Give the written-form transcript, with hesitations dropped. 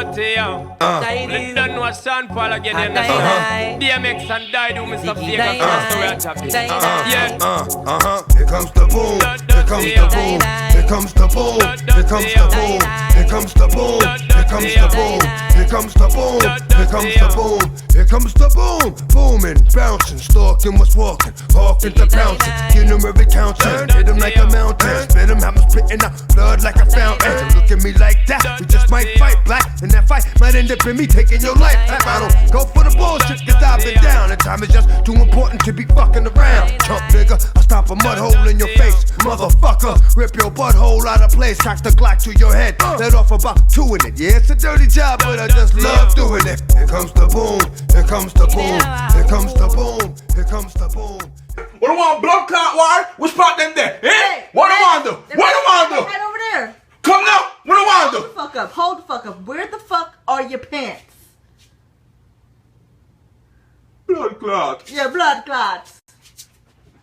dirty, yo. You don't know Sean Paul again, you understand? DMX and Die do Mr. Fake, that's the way I chop it. Yeah. Here comes the boom. Here comes the boom. Here comes the boom. Here comes the boom. Here comes the boom. Here comes the boom. Here comes the boom. Here comes the boom. Here comes the boom. Booming, bouncing, stalking, what's walking, hawking to bouncing. Get him every counter, hit him like a mountain. Spit him, have him spitting out blood like a fountain. Look at me like that, we just might fight black. And that fight might end up in me taking your life. I don't go for the bullshit, cause I've been down. The time is just too important to be fucking around. Chump nigga, I stop a mud hole in your face. Motherfucker, rip your butthole out of place. Cock the Glock to your head, let off about 2 in it. Yeah, it's a dirty job, but I just love doing it. Here comes the boom, here comes the boom. Here comes the boom, here comes the boom. What do you want, blood clot war? Which part them there? Eh? What do you want to do? What do you want to do? Right over there. Come now. What do you want to Hold the do? fuck up. Hold the fuck up. Where the fuck are your pants? Blood clot. Your blood clots.